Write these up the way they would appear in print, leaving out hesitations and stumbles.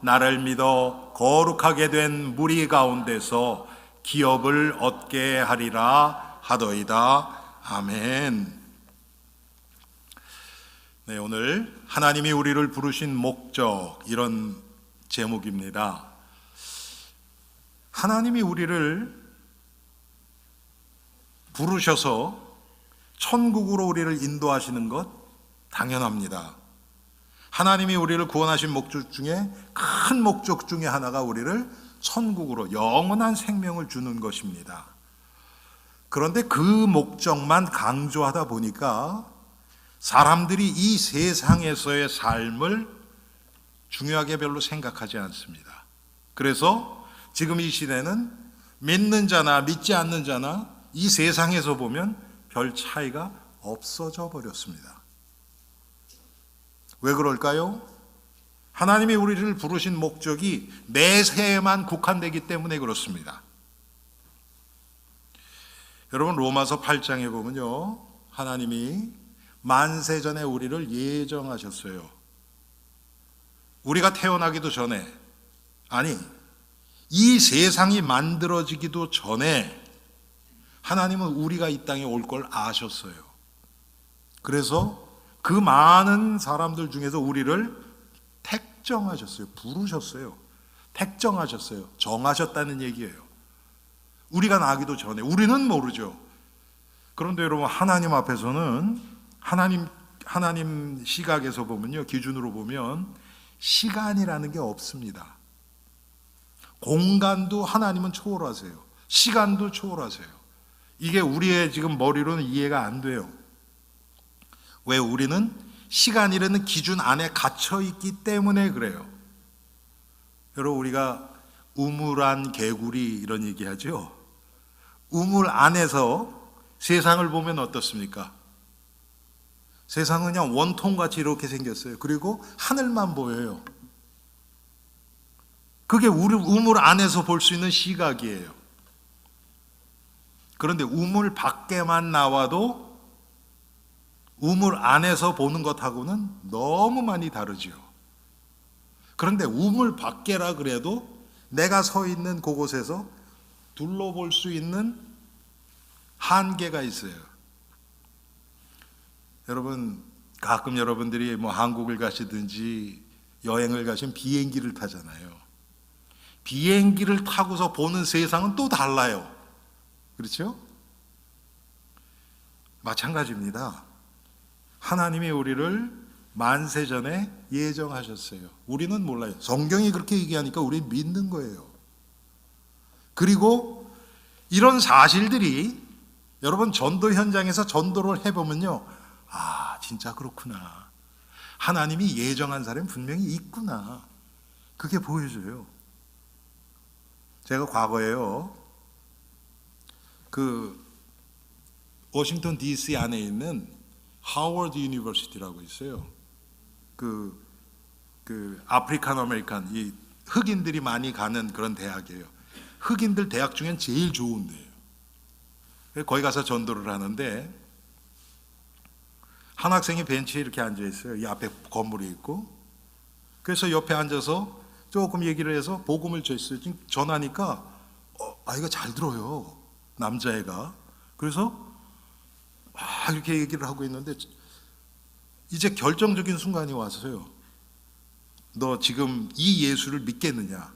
나를 믿어 거룩하게 된 무리 가운데서 기업을 얻게 하리라 하더이다. 아멘. 네, 오늘 하나님이 우리를 부르신 목적, 이런 제목입니다. 하나님이 우리를 부르셔서 천국으로 우리를 인도하시는 것 당연합니다. 하나님이 우리를 구원하신 목적 중에 큰 목적 중에 하나가 우리를 천국으로 영원한 생명을 주는 것입니다. 그런데 그 목적만 강조하다 보니까 사람들이 이 세상에서의 삶을 중요하게 별로 생각하지 않습니다. 그래서 지금 이 시대는 믿는 자나 믿지 않는 자나 이 세상에서 보면 별 차이가 없어져 버렸습니다. 왜 그럴까요? 하나님이 우리를 부르신 목적이 내세에만 국한되기 때문에 그렇습니다. 여러분, 로마서 8장에 보면요, 하나님이 만세 전에 우리를 예정하셨어요. 우리가 태어나기도 전에, 아니, 이 세상이 만들어지기도 전에 하나님은 우리가 이 땅에 올 걸 아셨어요. 그래서 그 많은 사람들 중에서 우리를 택정하셨어요. 부르셨어요. 택정하셨어요. 정하셨다는 얘기예요. 우리가 나기도 전에. 우리는 모르죠. 그런데 여러분, 하나님 앞에서는 하나님 시각에서 보면요, 기준으로 보면 시간이라는 게 없습니다. 공간도 하나님은 초월하세요. 시간도 초월하세요. 이게 우리의 지금 머리로는 이해가 안 돼요. 왜? 우리는 시간이라는 기준 안에 갇혀 있기 때문에 그래요. 여러분, 우리가 우물안 개구리 이런 얘기하죠. 우물 안에서 세상을 보면 어떻습니까? 세상은 그냥 원통같이 이렇게 생겼어요. 그리고 하늘만 보여요. 그게 우리 우물 안에서 볼 수 있는 시각이에요. 그런데 우물 밖에만 나와도 우물 안에서 보는 것하고는 너무 많이 다르죠. 그런데 우물 밖에라 그래도 내가 서 있는 그곳에서 둘러볼 수 있는 한계가 있어요. 여러분, 가끔 여러분들이 뭐 한국을 가시든지 여행을 가시면 비행기를 타잖아요. 비행기를 타고서 보는 세상은 또 달라요. 그렇죠? 마찬가지입니다. 하나님이 우리를 만세 전에 예정하셨어요. 우리는 몰라요. 성경이 그렇게 얘기하니까 우리 믿는 거예요. 그리고 이런 사실들이 여러분, 전도 현장에서 전도를 해보면요, 아, 진짜 그렇구나. 하나님이 예정한 사람이 분명히 있구나. 그게 보여져요. 제가 과거에요, 워싱턴 DC 안에 있는 하워드 유니버시티라고 있어요. 아프리칸 아메리칸, 이 흑인들이 많이 가는 그런 대학이에요. 흑인들 대학 중엔 제일 좋은 데예요. 거기 가서 전도를 하는데 한 학생이 벤치에 이렇게 앉아 있어요. 이 앞에 건물이 있고. 그래서 옆에 앉아서 조금 얘기를 해서 복음을 전하니까 아이가 잘 들어요. 남자애가. 그래서 이렇게 얘기를 하고 있는데 이제 결정적인 순간이 왔어요. 너 지금 이 예수를 믿겠느냐?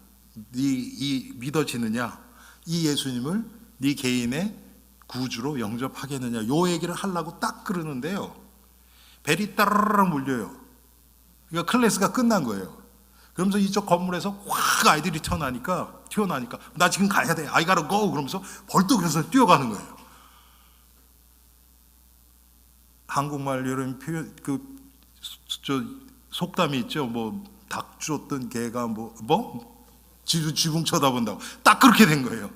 믿어지느냐? 이 예수님을 네 개인의 구주로 영접하겠느냐? 요 얘기를 하려고 딱 그러는데요, 벨이 따르르 물려요. 그러니까 클래스가 끝난 거예요. 그러면서 이쪽 건물에서 확 아이들이 튀어나니까 나 지금 가야 돼. I gotta go. 그러면서 벌떡 일어서 뛰어가는 거예요. 한국말 여러분 표현, 속담이 있죠. 뭐 닭 쫓던 개가 지붕 쳐다본다고. 딱 그렇게 된 거예요.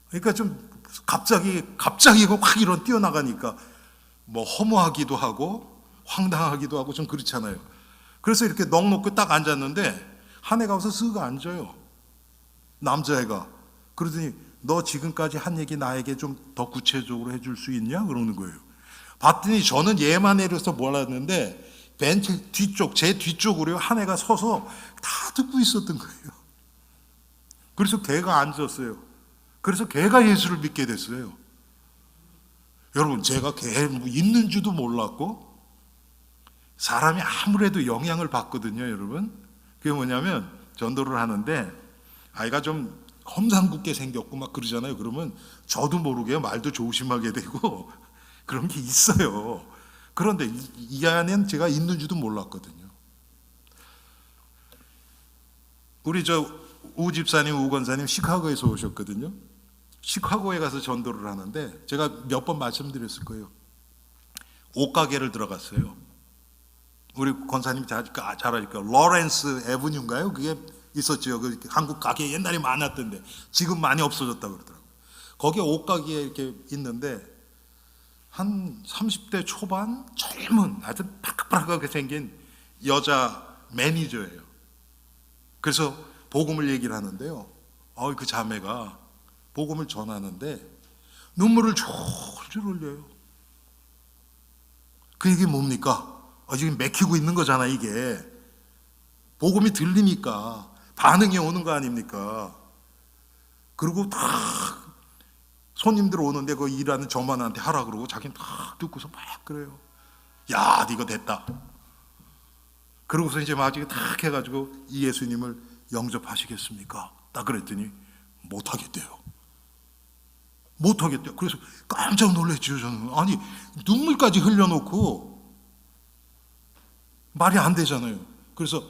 그러니까 좀 갑자기 확 이런 뛰어나가니까 뭐 허무하기도 하고 황당하기도 하고 좀 그렇잖아요. 그래서 이렇게 넋놓고 딱 앉았는데 한 애가 와서 쓱 앉아요. 남자애가. 그러더니 너 지금까지 한 얘기 나에게 좀 더 구체적으로 해줄 수 있냐? 그러는 거예요. 봤더니 저는 얘만 내려서 몰랐는데 벤치 뒤쪽, 제 뒤쪽으로 한 애가 서서 다 듣고 있었던 거예요. 그래서 걔가 앉았어요. 그래서 걔가 예수를 믿게 됐어요. 여러분, 제가 걔 있는 줄도 몰랐고, 사람이 아무래도 영향을 받거든요, 여러분. 그게 뭐냐면, 전도를 하는데 아이가 좀 험상궂게 생겼고 막 그러잖아요. 그러면 저도 모르게 말도 조심하게 되고 그런 게 있어요. 그런데 이 안엔 제가 있는 줄도 몰랐거든요. 우리 우 집사님, 우 권사님 시카고에서 오셨거든요. 시카고에 가서 전도를 하는데 제가 몇 번 말씀드렸을 거예요. 옷가게를 들어갔어요. 우리 권사님이 잘 아니까 로렌스 에브뉴인가요? 그게 있었죠. 그 한국 가게 옛날에 많았던데 지금 많이 없어졌다고 그러더라고요. 거기에 옷가게에 이렇게 있는데 한 30대 초반 젊은 아주 파릇파릇하게 생긴 여자 매니저예요. 그래서 복음을 얘기를 하는데요. 그 자매가 복음을 전하는데 눈물을 졸졸 흘려요. 그 얘기 뭡니까? 지금 맥히고 있는 거잖아, 이게. 복음이 들리니까 반응이 오는 거 아닙니까? 그리고 다 손님들 오는데 그 일하는 저만한테 하라 그러고 자기는 딱 듣고서 막 그래요. 야, 이거 됐다. 그러고서 이제 마지막에 딱 해가지고 이 예수님을 영접하시겠습니까? 딱 그랬더니 못하겠대요. 못하겠대요. 그래서 깜짝 놀랐죠, 저는. 아니, 눈물까지 흘려놓고 말이 안 되잖아요. 그래서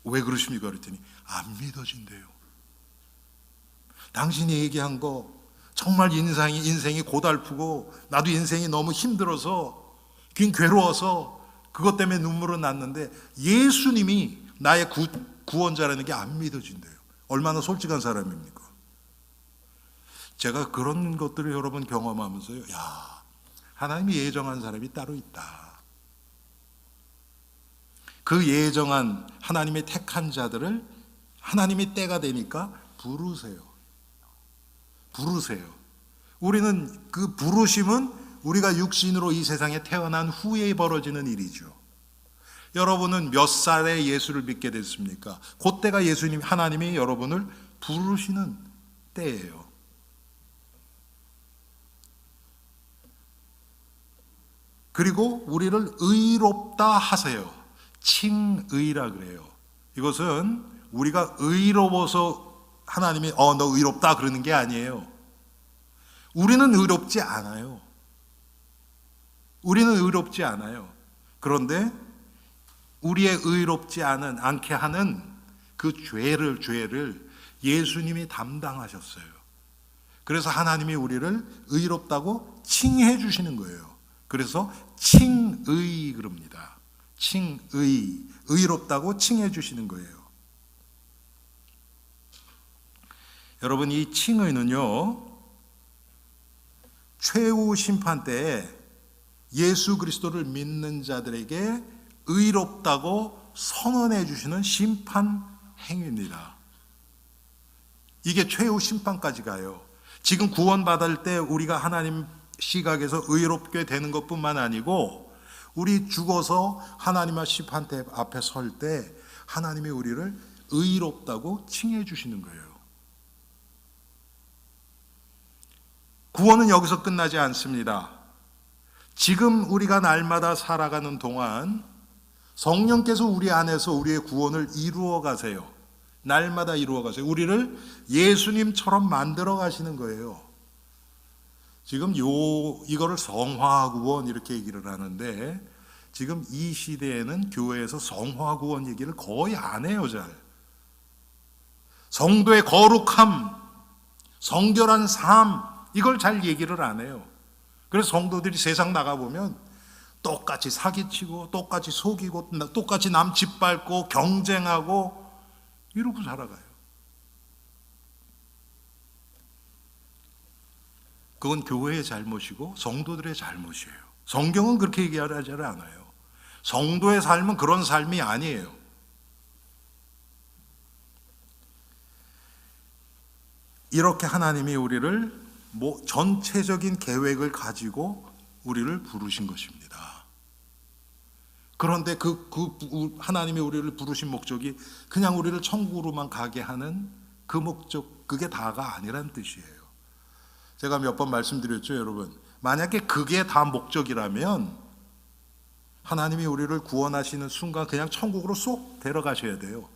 왜 그러십니까? 그랬더니 안 믿어진대요. 당신이 얘기한 거 정말 인생이 고달프고 나도 인생이 너무 힘들어서 괴로워서 그것 때문에 눈물은 났는데 예수님이 나의 구원자라는 게 안 믿어진대요. 얼마나 솔직한 사람입니까? 제가 그런 것들을 여러 번 경험하면서요, 야, 하나님이 예정한 사람이 따로 있다. 그 예정한 하나님의 택한 자들을 하나님의 때가 되니까 부르세요. 우리는 그 부르심은 우리가 육신으로 이 세상에 태어난 후에 벌어지는 일이죠. 여러분은 몇 살에 예수를 믿게 됐습니까? 그때가 하나님이 여러분을 부르시는 때예요. 그리고 우리를 의롭다 하세요. 칭의라 그래요. 이것은 우리가 의로워서 하나님이 너 의롭다 그러는 게 아니에요. 우리는 의롭지 않아요. 그런데 우리의 의롭지 않게 하는 그 죄를 예수님이 담당하셨어요. 그래서 하나님이 우리를 의롭다고 칭해 주시는 거예요. 그래서 칭의 그럽니다. 의롭다고 칭해 주시는 거예요. 여러분, 이 칭의는요, 최후 심판 때에 예수 그리스도를 믿는 자들에게 의롭다고 선언해 주시는 심판 행위입니다. 이게 최후 심판까지 가요. 지금 구원받을 때 우리가 하나님 시각에서 의롭게 되는 것뿐만 아니고 우리 죽어서 하나님 심판 앞에 설 때 하나님이 우리를 의롭다고 칭해 주시는 거예요. 구원은 여기서 끝나지 않습니다. 지금 우리가 날마다 살아가는 동안 성령께서 우리 안에서 우리의 구원을 이루어 가세요. 날마다 이루어 가세요. 우리를 예수님처럼 만들어 가시는 거예요. 지금 이거를 성화 구원 이렇게 얘기를 하는데 지금 이 시대에는 교회에서 성화 구원 얘기를 거의 안 해요, 잘. 성도의 거룩함, 성결한 삶, 이걸 잘 얘기를 안 해요. 그래서 성도들이 세상 나가보면 똑같이 사기치고 똑같이 속이고 똑같이 남 짓밟고 경쟁하고 이러고 살아가요. 그건 교회의 잘못이고 성도들의 잘못이에요. 성경은 그렇게 얘기하지 않아요. 성도의 삶은 그런 삶이 아니에요. 이렇게 하나님이 우리를 전체적인 계획을 가지고 우리를 부르신 것입니다. 그런데 하나님이 우리를 부르신 목적이 그냥 우리를 천국으로만 가게 하는 그 목적, 그게 다가 아니란 뜻이에요. 제가 몇 번 말씀드렸죠, 여러분. 만약에 그게 다 목적이라면 하나님이 우리를 구원하시는 순간 그냥 천국으로 쏙 데려가셔야 돼요.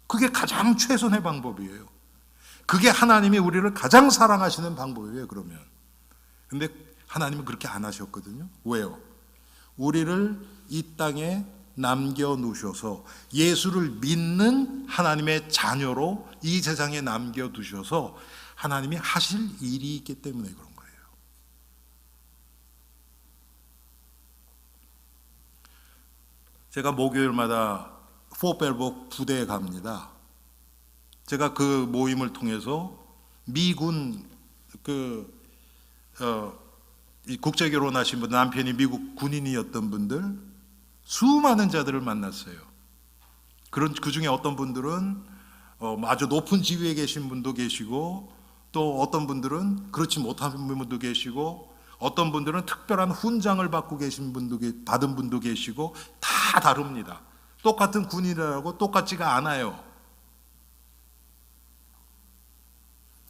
그게 가장 최선의 방법이에요. 그게 하나님이 우리를 가장 사랑하시는 방법이에요, 그러면. 근데 하나님은 그렇게 안 하셨거든요. 왜요? 우리를 이 땅에 남겨놓으셔서 예수를 믿는 하나님의 자녀로 이 세상에 남겨두셔서 하나님이 하실 일이 있기 때문에 그런 거예요. 제가 목요일마다 포벨복 부대에 갑니다. 제가 그 모임을 통해서 미군 국제 결혼하신 분, 남편이 미국 군인이었던 분들, 수많은 자들을 만났어요. 그 중에 어떤 분들은 아주 높은 지위에 계신 분도 계시고, 또 어떤 분들은 그렇지 못한 분도 계시고, 어떤 분들은 특별한 훈장을 받은 분도 계시고, 다 다릅니다. 똑같은 군인이라고 똑같지가 않아요.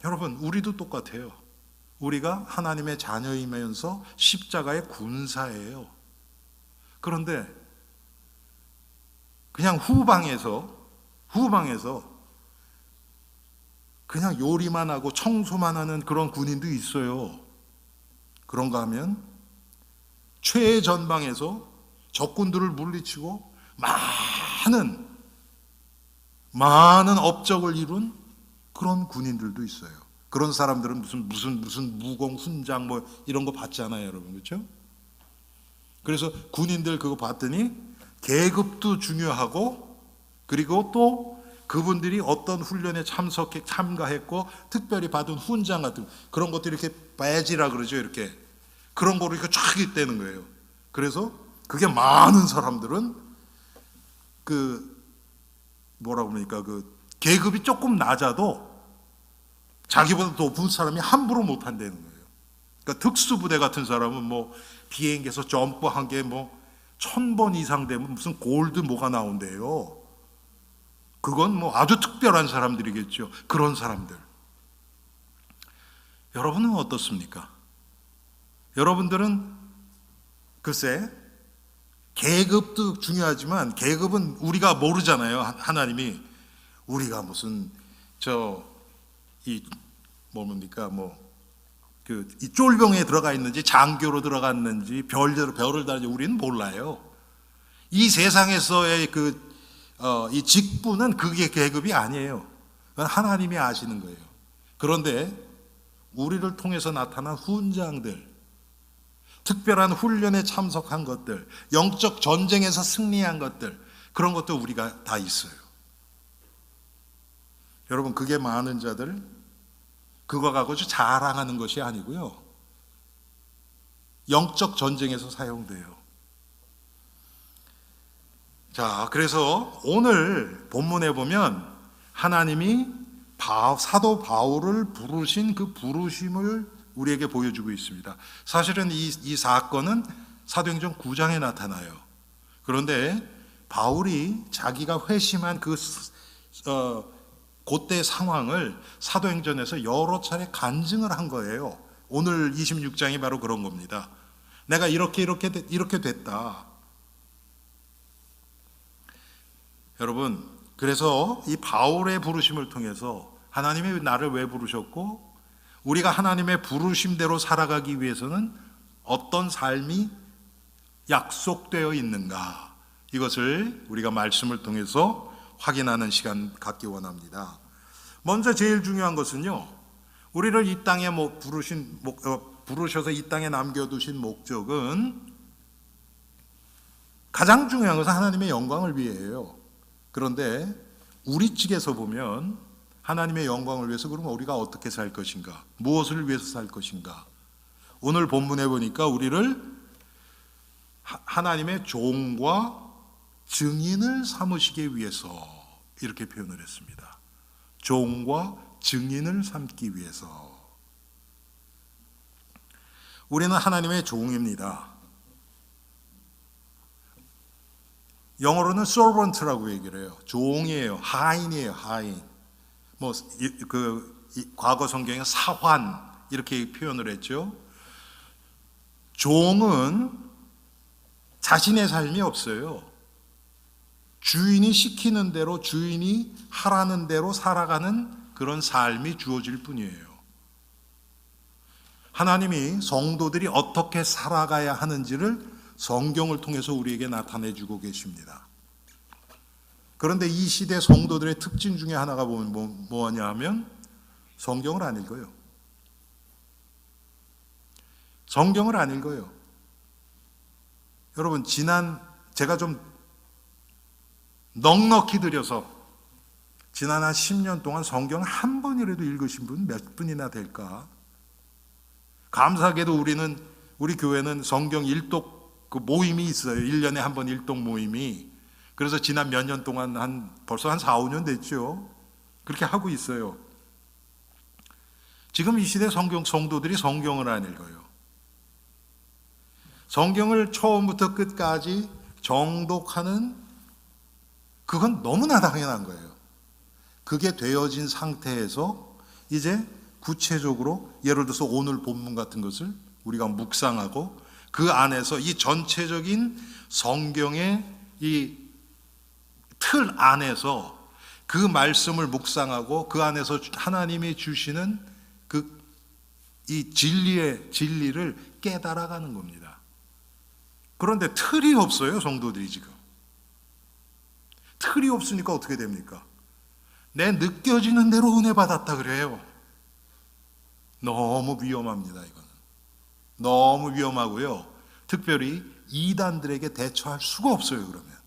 여러분, 우리도 똑같아요. 우리가 하나님의 자녀이면서 십자가의 군사예요. 그런데 그냥 후방에서 그냥 요리만 하고 청소만 하는 그런 군인도 있어요. 그런가 하면 최전방에서 적군들을 물리치고 많은 업적을 이룬 그런 군인들도 있어요. 그런 사람들은 무슨 무공 훈장 뭐 이런 거 받잖아요, 여러분. 그렇죠? 그래서 군인들 그거 봤더니 계급도 중요하고, 그리고 또 그분들이 어떤 훈련에 참가했고 특별히 받은 훈장 같은 그런 것들이 이렇게 배지라 그러죠. 이렇게 그런 거로 이렇게 쫙 있다는 거예요. 그래서 그게 많은 사람들은 계급이 조금 낮아도 자기보다 높은 사람이 함부로 못 한다는 거예요. 그러니까 특수부대 같은 사람은 뭐 비행기에서 점프한 게 뭐 1000번 이상 되면 무슨 골드 뭐가 나온대요. 그건 뭐 아주 특별한 사람들이겠죠. 그런 사람들. 여러분은 어떻습니까? 여러분들은 글쎄 계급도 중요하지만 계급은 우리가 모르잖아요. 하나님이 우리가 무슨 이 쫄병에 들어가 있는지 장교로 들어갔는지 별을 다는지 우리는 몰라요. 이 세상에서의 이 직분은 그게 계급이 아니에요. 그건 하나님이 아시는 거예요. 그런데 우리를 통해서 나타난 훈장들, 특별한 훈련에 참석한 것들, 영적 전쟁에서 승리한 것들, 그런 것도 우리가 다 있어요. 여러분, 그게 많은 자들 그거 가지고 자랑하는 것이 아니고요, 영적 전쟁에서 사용돼요. 자, 그래서 오늘 본문에 보면 하나님이 사도 바울을 부르신 그 부르심을 우리에게 보여주고 있습니다. 사실은 이 사건은 사도행전 9장에 나타나요. 그런데 바울이 자기가 회심한 그때 상황을 사도행전에서 여러 차례 간증을 한 거예요. 오늘 26장이 바로 그런 겁니다. 내가 이렇게 됐다. 여러분, 그래서 이 바울의 부르심을 통해서 하나님이 나를 왜 부르셨고, 우리가 하나님의 부르심대로 살아가기 위해서는 어떤 삶이 약속되어 있는가, 이것을 우리가 말씀을 통해서 확인하는 시간 갖기 원합니다. 먼저 제일 중요한 것은요, 우리를 이 땅에 부르셔서 이 땅에 남겨두신 목적은, 가장 중요한 것은 하나님의 영광을 위해예요. 그런데 우리 측에서 보면 하나님의 영광을 위해서 그러면 우리가 어떻게 살 것인가, 무엇을 위해서 살 것인가. 오늘 본문에 보니까 우리를 하나님의 종과 증인을 삼으시기 위해서 이렇게 표현을 했습니다. 종과 증인을 삼기 위해서. 우리는 하나님의 종입니다. 영어로는 servant라고 얘기를 해요. 종이에요. 하인이에요. 하인. 과거 성경에 사환 이렇게 표현을 했죠. 종은 자신의 삶이 없어요. 주인이 시키는 대로, 주인이 하라는 대로 살아가는 그런 삶이 주어질 뿐이에요. 하나님이 성도들이 어떻게 살아가야 하는지를 성경을 통해서 우리에게 나타내 주고 계십니다. 그런데 이 시대 성도들의 특징 중에 하나가 뭐냐 하면 성경을 안 읽어요. 성경을 안 읽어요. 여러분, 제가 좀 넉넉히 들여서 지난 한 10년 동안 성경 한 번이라도 읽으신 분 몇 분이나 될까? 감사하게도 우리 교회는 성경 일독 모임이 있어요. 1년에 한 번 일독 모임이. 그래서 지난 몇 년 동안 벌써 한 4, 5년 됐죠. 그렇게 하고 있어요. 지금 이 시대 성도들이 성경을 안 읽어요. 성경을 처음부터 끝까지 정독하는, 그건 너무나 당연한 거예요. 그게 되어진 상태에서 이제 구체적으로 예를 들어서 오늘 본문 같은 것을 우리가 묵상하고 그 안에서 이 전체적인 성경의 이 틀 안에서 그 말씀을 묵상하고 그 안에서 하나님이 주시는 이 진리를 깨달아가는 겁니다. 그런데 틀이 없어요, 성도들이 지금. 틀이 없으니까 어떻게 됩니까? 내 느껴지는 대로 은혜 받았다 그래요. 너무 위험합니다, 이거는. 너무 위험하고요. 특별히 이단들에게 대처할 수가 없어요, 그러면.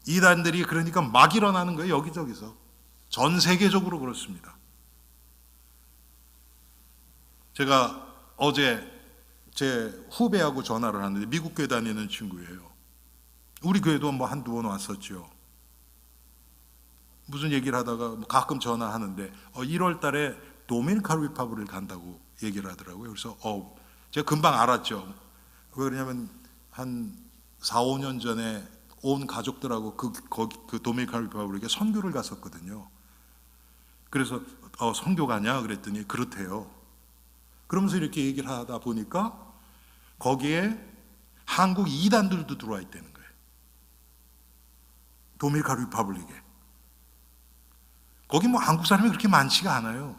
이단들이 그러니까 막 일어나는 거예요, 여기저기서. 전 세계적으로 그렇습니다. 제가 어제 제 후배하고 전화를 하는데 미국 교회 다니는 친구예요. 우리 교회도 한두 번 왔었죠. 무슨 얘기를 하다가 가끔 전화하는데 1월 달에 도미니카 리퍼블릭을 간다고 얘기를 하더라고요. 그래서 제가 금방 알았죠. 왜 그러냐면 한 4, 5년 전에 온 가족들하고 그 도미니카 리퍼블릭에 선교를 갔었거든요. 그래서 선교 가냐 그랬더니 그렇대요. 그러면서 이렇게 얘기를 하다 보니까 거기에 한국 이단들도 들어와 있다는 거예요. 도미니카 리퍼블릭에. 거기 한국 사람이 그렇게 많지가 않아요.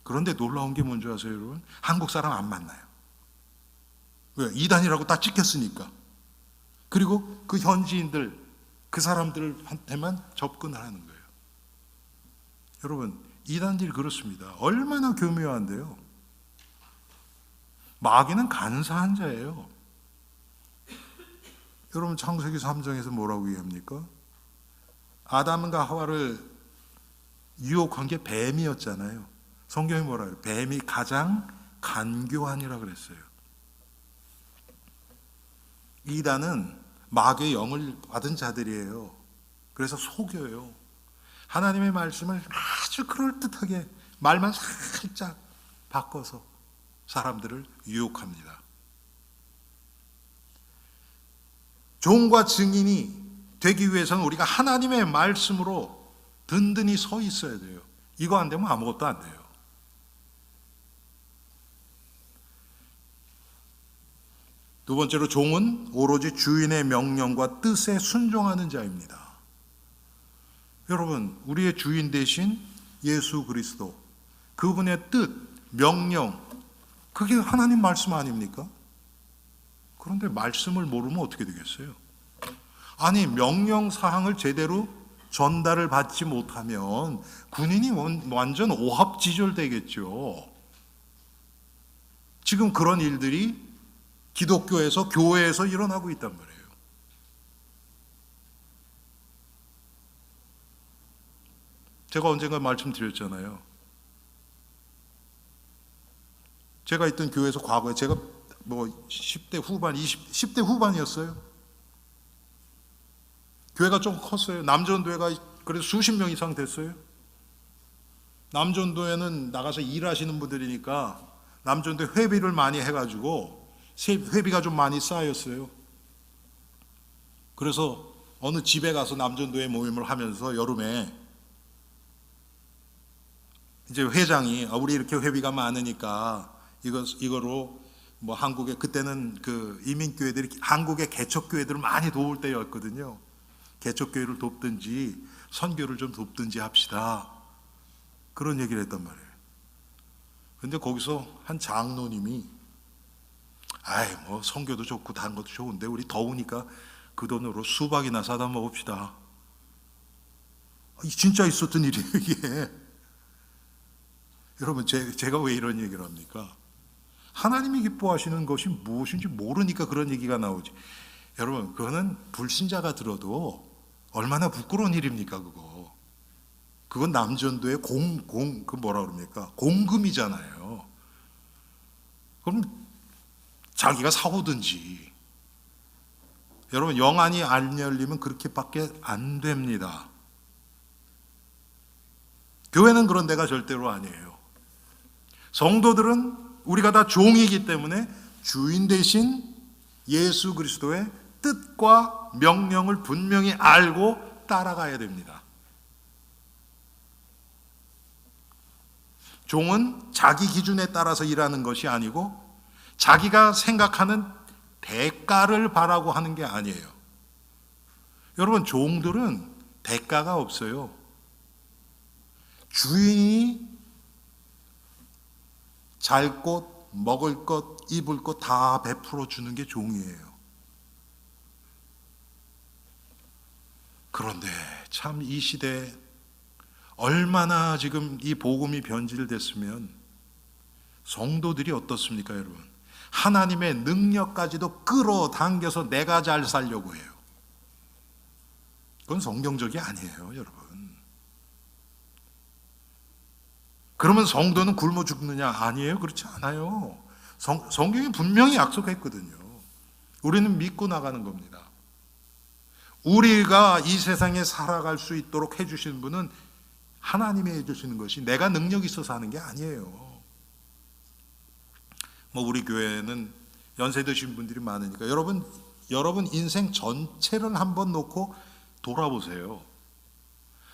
그런데 놀라운 게 뭔지 아세요, 여러분? 한국 사람 안 만나요. 왜? 이단이라고 딱 찍혔으니까. 그리고 그 현지인들, 그 사람들한테만 접근을 하는 거예요. 여러분, 이단들이 그렇습니다. 얼마나 교묘한데요. 마귀는 간사한 자예요. 여러분, 창세기 3장에서 뭐라고 얘기합니까? 아담과 하와를 유혹한 게 뱀이었잖아요. 성경이 뭐라 그래요? 뱀이 가장 간교한이라 그랬어요. 이단은 마귀의 영을 받은 자들이에요. 그래서 속여요. 하나님의 말씀을 아주 그럴듯하게 말만 살짝 바꿔서 사람들을 유혹합니다. 종과 증인이 되기 위해서는 우리가 하나님의 말씀으로 든든히 서 있어야 돼요. 이거 안 되면 아무것도 안 돼요. 두 번째로 종은 오로지 주인의 명령과 뜻에 순종하는 자입니다. 여러분, 우리의 주인 대신 예수 그리스도, 그분의 뜻, 명령, 그게 하나님 말씀 아닙니까? 그런데 말씀을 모르면 어떻게 되겠어요? 아니, 명령 사항을 제대로 전달을 받지 못하면 군인이 완전 오합지졸 되겠죠. 지금 그런 일들이 기독교에서, 교회에서 일어나고 있단 말이에요. 제가 언젠가 말씀드렸잖아요. 제가 있던 교회에서 과거에 제가 10대 후반, 10대 후반이었어요. 교회가 좀 컸어요. 남전도회가 그래도 수십 명 이상 됐어요. 남전도회는 나가서 일하시는 분들이니까 남전도회 회비를 많이 해가지고 회비가 좀 많이 쌓였어요. 그래서 어느 집에 가서 남전도회 모임을 하면서 여름에 이제 회장이 우리 이렇게 회비가 많으니까 이거로 뭐 한국에 그때는 그 이민교회들이 한국의 개척교회들을 많이 도울 때였거든요. 개척교회를 돕든지 선교를 좀 돕든지 합시다. 그런 얘기를 했단 말이에요. 근데 거기서 한 장로님이 뭐 선교도 좋고 다른 것도 좋은데 우리 더우니까 그 돈으로 수박이나 사다 먹읍시다. 진짜 있었던 일이에요 이게. 여러분 제가 왜 이런 얘기를 합니까? 하나님이 기뻐하시는 것이 무엇인지 모르니까 그런 얘기가 나오지. 여러분 그거는 불신자가 들어도 얼마나 부끄러운 일입니까 그거. 그건 남전도의 그 뭐라 그럽니까? 공금이잖아요. 그럼 자기가 사오든지. 여러분 영안이 안 열리면 그렇게밖에 안 됩니다. 교회는 그런 데가 절대로 아니에요. 성도들은 우리가 다 종이기 때문에 주인 대신 예수 그리스도의 뜻과 명령을 분명히 알고 따라가야 됩니다. 종은 자기 기준에 따라서 일하는 것이 아니고 자기가 생각하는 대가를 바라고 하는 게 아니에요. 여러분 종들은 대가가 없어요. 주인이 잘 것, 먹을 것, 입을 것 다 베풀어 주는 게 종이에요. 그런데 참 이 시대에 얼마나 지금 이 복음이 변질됐으면 성도들이 어떻습니까 여러분? 하나님의 능력까지도 끌어당겨서 내가 잘 살려고 해요. 그건 성경적이 아니에요 여러분. 그러면 성도는 굶어 죽느냐? 아니에요. 그렇지 않아요. 성경이 분명히 약속했거든요. 우리는 믿고 나가는 겁니다. 우리가 이 세상에 살아갈 수 있도록 해주신 분은 하나님이 해주시는 것이 내가 능력이 있어서 하는 게 아니에요. 뭐 우리 교회는 연세 드신 분들이 많으니까 여러분 인생 전체를 한번 놓고 돌아보세요.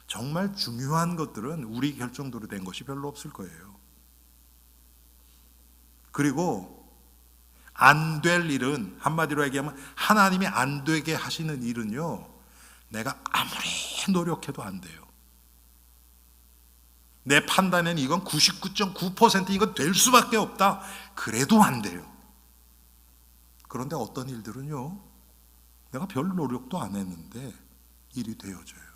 정말 중요한 것들은 우리 결정대로 된 것이 별로 없을 거예요. 그리고 안 될 일은 한마디로 얘기하면 하나님이 안 되게 하시는 일은요, 내가 아무리 노력해도 안 돼요. 내 판단에는 이건 99.9% 이건 될 수밖에 없다. 그래도 안 돼요. 그런데 어떤 일들은요, 내가 별 노력도 안 했는데 일이 되어져요.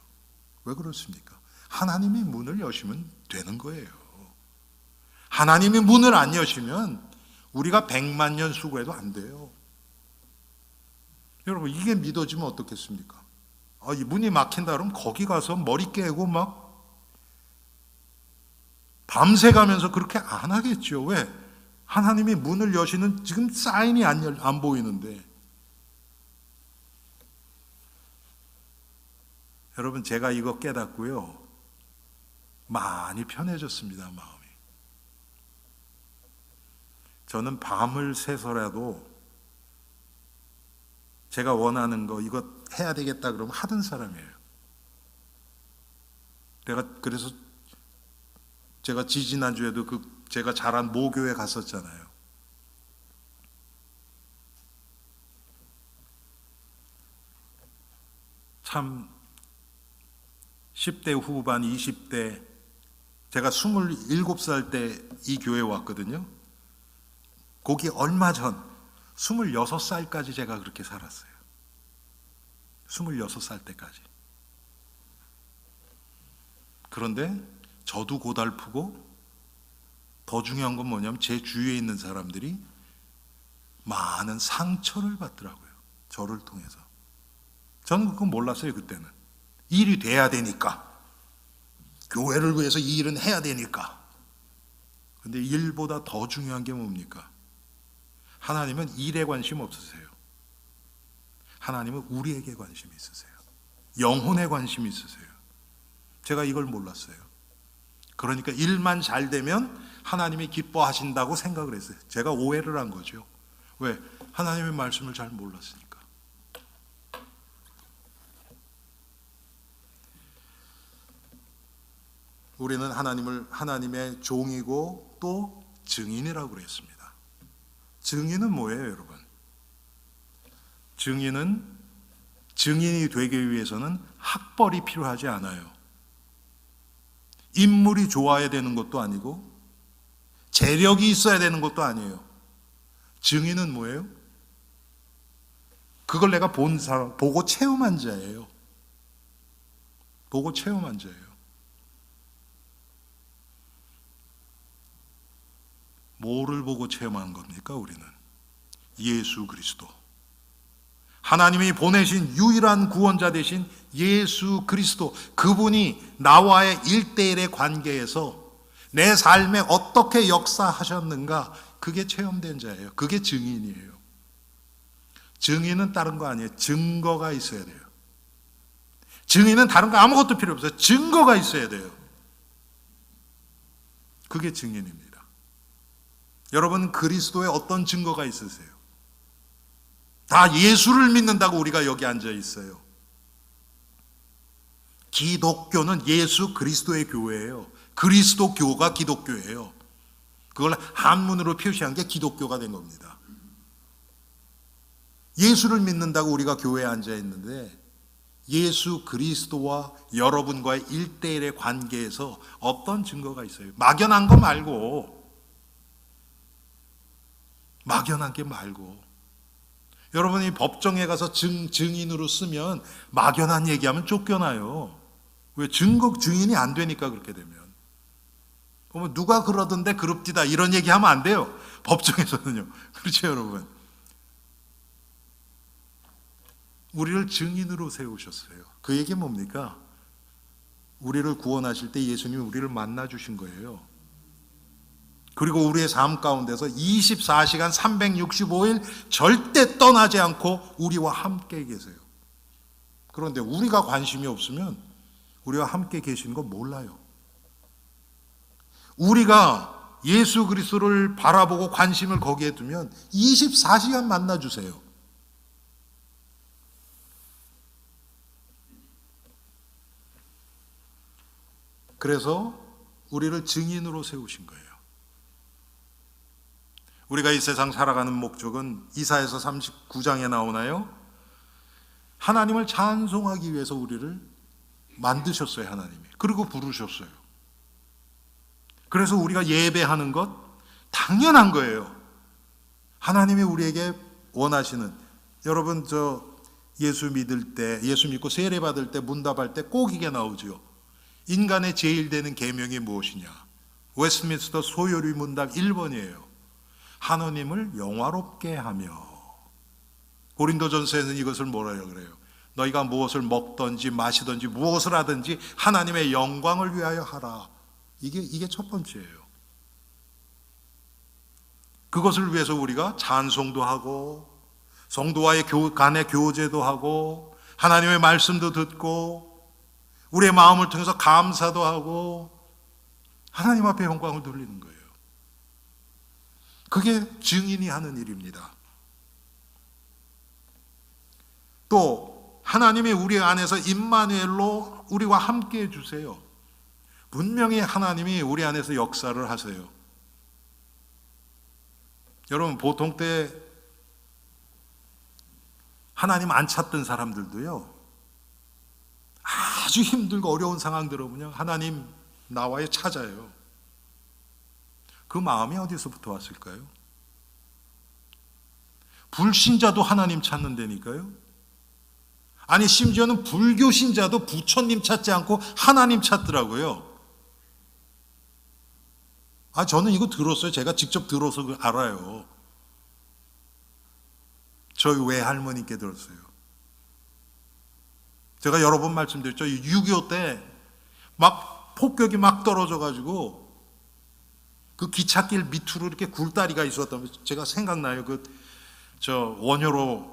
왜 그렇습니까? 하나님이 문을 여시면 되는 거예요. 하나님이 문을 안 여시면 우리가 100만 년 수고해도 안 돼요. 여러분 이게 믿어지면 어떻겠습니까? 이 문이 막힌다 그러면 거기 가서 머리 깨고 막 밤새 가면서 그렇게 안 하겠죠. 왜? 하나님이 문을 여시는 지금 사인이 안 보이는데. 여러분 제가 이거 깨닫고요 많이 편해졌습니다. 마음이. 저는 밤을 새서라도 제가 원하는 거 이거 해야 되겠다 그러면 하던 사람이에요. 그래서 제가 지지난주에도 제가 자란 모교에 갔었잖아요. 참 10대 후반 20대 제가 27살 때 이 교회에 왔거든요. 거기 얼마 전 26살까지 제가 그렇게 살았어요. 26살 때까지. 그런데 저도 고달프고 더 중요한 건 뭐냐면 제 주위에 있는 사람들이 많은 상처를 받더라고요. 저를 통해서. 저는 그건 몰랐어요. 그때는. 일이 돼야 되니까. 교회를 위해서 이 일은 해야 되니까. 근데 일보다 더 중요한 게 뭡니까? 하나님은 일에 관심 없으세요. 하나님은 우리에게 관심이 있으세요. 영혼에 관심이 있으세요. 제가 이걸 몰랐어요. 그러니까 일만 잘 되면 하나님이 기뻐하신다고 생각을 했어요. 제가 오해를 한 거죠. 왜? 하나님의 말씀을 잘 몰랐으니까. 우리는 하나님의 종이고 또 증인이라고 그랬습니다. 증인은 뭐예요, 여러분? 증인이 되기 위해서는 학벌이 필요하지 않아요. 인물이 좋아야 되는 것도 아니고 재력이 있어야 되는 것도 아니에요. 증인은 뭐예요? 그걸 내가 본 사람, 보고 체험한 자예요. 보고 체험한 자예요. 뭐를 보고 체험한 겁니까, 우리는? 예수 그리스도. 하나님이 보내신 유일한 구원자 되신 예수 그리스도, 그분이 나와의 1대1의 관계에서 내 삶에 어떻게 역사하셨는가, 그게 체험된 자예요. 그게 증인이에요. 증인은 다른 거 아니에요. 증거가 있어야 돼요. 증인은 다른 거 아무것도 필요 없어요. 증거가 있어야 돼요. 그게 증인입니다. 여러분, 그리스도에 어떤 증거가 있으세요? 다 예수를 믿는다고 우리가 여기 앉아 있어요. 기독교는 예수 그리스도의 교회예요. 그리스도교가 기독교예요. 그걸 한문으로 표시한 게 기독교가 된 겁니다. 예수를 믿는다고 우리가 교회에 앉아 있는데 예수 그리스도와 여러분과의 1대1의 관계에서 어떤 증거가 있어요? 막연한 거 말고, 막연한 게 말고. 여러분이 법정에 가서 증인으로 쓰면 막연한 얘기하면 쫓겨나요. 왜? 증인이 안 되니까. 그렇게 되면 누가 그러던데 그럽디다 이런 얘기하면 안 돼요, 법정에서는요. 그렇죠, 여러분? 우리를 증인으로 세우셨어요. 그 얘기 뭡니까? 우리를 구원하실 때 예수님이 우리를 만나 주신 거예요. 그리고 우리의 삶 가운데서 24시간 365일 절대 떠나지 않고 우리와 함께 계세요. 그런데 우리가 관심이 없으면 우리와 함께 계시는 거 몰라요. 우리가 예수 그리스도를 바라보고 관심을 거기에 두면 24시간 만나주세요. 그래서 우리를 증인으로 세우신 거예요. 우리가 이 세상 살아가는 목적은 이사야서 39장에 나오나요? 하나님을 찬송하기 위해서 우리를 만드셨어요, 하나님이. 그리고 부르셨어요. 그래서 우리가 예배하는 것 당연한 거예요. 하나님이 우리에게 원하시는, 여러분 예수 믿을 때, 예수 믿고 세례 받을 때 문답할 때 꼭 이게 나오죠. 인간의 제일 되는 계명이 무엇이냐? 웨스트민스터 소요리 문답 1번이에요. 하나님을 영화롭게 하며. 고린도전서에는 이것을 뭐라고 그래요? 너희가 무엇을 먹든지 마시든지 무엇을 하든지 하나님의 영광을 위하여 하라. 이게 첫 번째예요. 그것을 위해서 우리가 찬송도 하고 성도와의 간의 교제도 하고 하나님의 말씀도 듣고 우리의 마음을 통해서 감사도 하고 하나님 앞에 영광을 돌리는 거예요. 그게 증인이 하는 일입니다. 또 하나님이 우리 안에서 임마누엘로 우리와 함께 해주세요. 분명히 하나님이 우리 안에서 역사를 하세요. 여러분, 보통 때 하나님 안 찾던 사람들도요, 아주 힘들고 어려운 상황 들어보면 하나님 나와요 찾아요. 그 마음이 어디서부터 왔을까요? 불신자도 하나님 찾는다니까요. 아니, 심지어는 불교 신자도 부처님 찾지 않고 하나님 찾더라고요. 저는 이거 들었어요. 제가 직접 들어서 알아요. 저희 외할머니께 들었어요. 제가 여러 번 말씀드렸죠. 6.25 때 막 폭격이 막 떨어져가지고 그 기찻길 밑으로 이렇게 굴다리가 있었다면 제가 생각나요.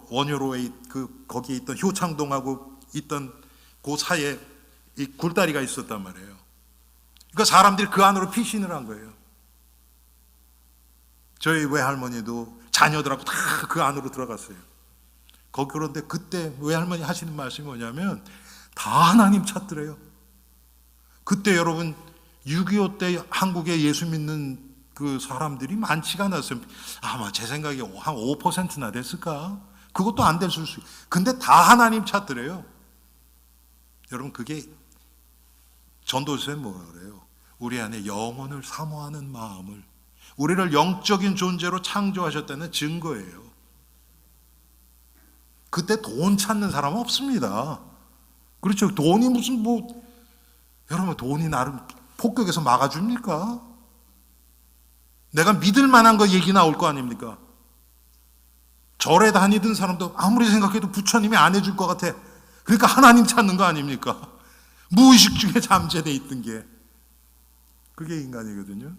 원효로에 거기에 있던 효창동하고 있던 그 사이에 이 굴다리가 있었단 말이에요. 그러니까 사람들이 그 안으로 피신을 한 거예요. 저희 외할머니도 자녀들하고 다 그 안으로 들어갔어요. 그런데 그때 외할머니 하시는 말씀이 뭐냐면 다 하나님 찾더래요. 그때 여러분 6.25 때 한국에 예수 믿는 그 사람들이 많지가 않았어요. 아마 제 생각에 한 5%나 됐을까? 그것도 안 될 수 있어요. 근데 다 하나님 찾더래요. 여러분, 그게 전도서에 뭐라 그래요? 우리 안에 영혼을 사모하는 마음을, 우리를 영적인 존재로 창조하셨다는 증거예요. 그때 돈 찾는 사람은 없습니다. 그렇죠. 돈이 무슨 여러분, 돈이 나름 폭격에서 막아줍니까? 내가 믿을 만한 거 얘기 나올 거 아닙니까? 절에 다니던 사람도 아무리 생각해도 부처님이 안 해줄 것 같아. 그러니까 하나님 찾는 거 아닙니까? 무의식 중에 잠재돼 있던 게. 그게 인간이거든요.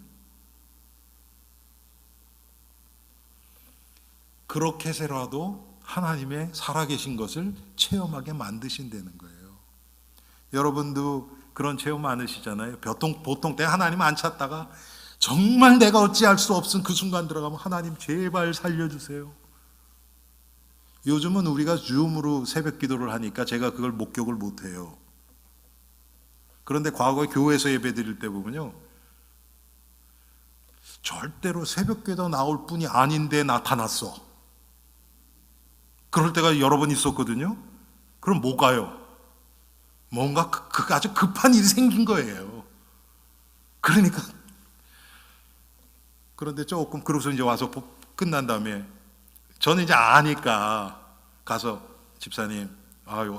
그렇게 해서라도 하나님의 살아계신 것을 체험하게 만드신다는 거예요. 여러분도 그런 체험 많으시잖아요. 보통 때 하나님 안 찾다가 정말 내가 어찌할 수 없은 그 순간 들어가면 하나님 제발 살려주세요. 요즘은 우리가 줌으로 새벽 기도를 하니까 제가 그걸 목격을 못해요. 그런데 과거에 교회에서 예배 드릴 때 보면요, 절대로 새벽 기도 나올 분이 아닌데 나타났어. 그럴 때가 여러 번 있었거든요. 그럼 뭐가요? 뭔가 아주 급한 일이 생긴 거예요. 그러니까 그런데 조금 그러고서 이제 와서 끝난 다음에 저는 이제 아니까 가서 집사님,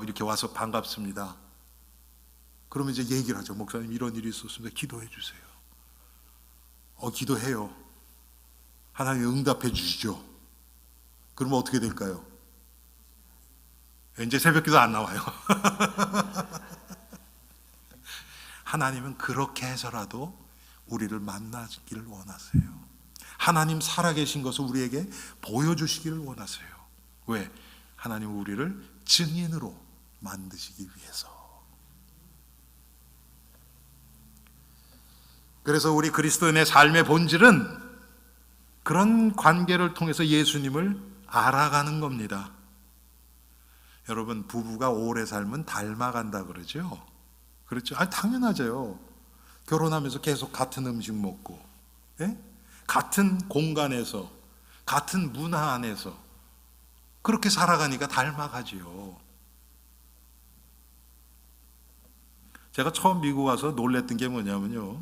이렇게 와서 반갑습니다. 그러면 이제 얘기를 하죠. 목사님, 이런 일이 있었습니다. 기도해 주세요. 기도해요. 하나님 응답해 주시죠. 그러면 어떻게 될까요? 이제 새벽 기도 안 나와요. 하나님은 그렇게 해서라도 우리를 만나기를 원하세요. 하나님 살아계신 것을 우리에게 보여주시기를 원하세요. 왜? 하나님 우리를 증인으로 만드시기 위해서. 그래서 우리 그리스도인의 삶의 본질은 그런 관계를 통해서 예수님을 알아가는 겁니다. 여러분, 부부가 오래 살면 닮아간다 그러죠? 그렇죠? 당연하죠. 결혼하면서 계속 같은 음식 먹고, 예? 같은 공간에서, 같은 문화 안에서 그렇게 살아가니까 닮아가지요. 제가 처음 미국 와서 놀랬던 게 뭐냐면요,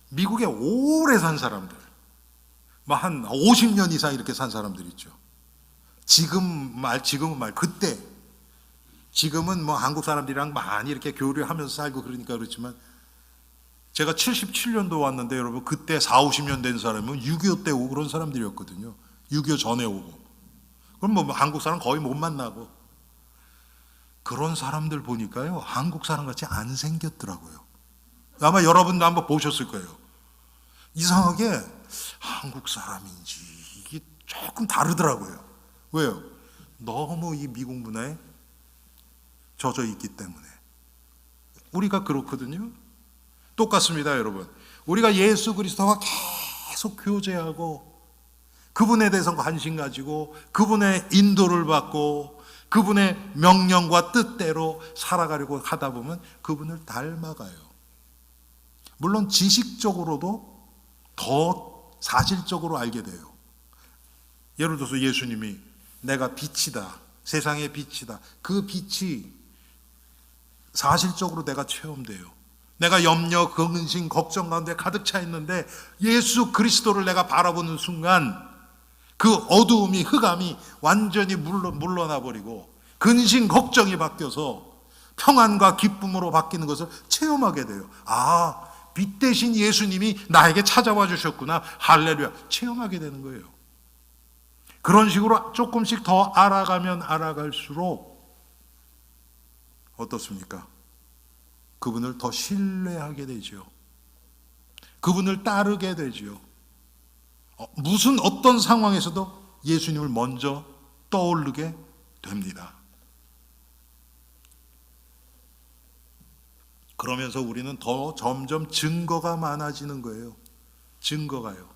미국에 오래 산 사람들, 한 50년 이상 이렇게 산 사람들 있죠. 지금은 말, 그때, 지금은 한국 사람들이랑 많이 이렇게 교류하면서 살고 그러니까 그렇지만, 제가 77년도 왔는데 여러분, 그때 40, 50년 된 사람은 6.25 때 오고 그런 사람들이었거든요. 6.25 전에 오고. 그럼 한국 사람 거의 못 만나고. 그런 사람들 보니까요, 한국 사람 같이 안 생겼더라고요. 아마 여러분도 한번 보셨을 거예요. 이상하게 한국 사람인지 이게 조금 다르더라고요. 왜요? 너무 이 미국 문화에 젖어 있기 때문에. 우리가 그렇거든요. 똑같습니다, 여러분. 우리가 예수 그리스도와 계속 교제하고 그분에 대해서 관심 가지고 그분의 인도를 받고 그분의 명령과 뜻대로 살아가려고 하다 보면 그분을 닮아가요. 물론 지식적으로도 더 사실적으로 알게 돼요. 예를 들어서 예수님이 내가 빛이다, 세상의 빛이다. 그 빛이 사실적으로 내가 체험돼요. 내가 염려, 근심, 걱정 가운데 가득 차 있는데 예수 그리스도를 내가 바라보는 순간 그 어두움이, 흑암이 완전히 물러나 버리고 근심, 걱정이 바뀌어서 평안과 기쁨으로 바뀌는 것을 체험하게 돼요. 빛 대신 예수님이 나에게 찾아와 주셨구나. 할렐루야. 체험하게 되는 거예요. 그런 식으로 조금씩 더 알아가면 알아갈수록 어떻습니까? 그분을 더 신뢰하게 되죠. 그분을 따르게 되죠. 무슨 어떤 상황에서도 예수님을 먼저 떠오르게 됩니다. 그러면서 우리는 더 점점 증거가 많아지는 거예요. 증거가요.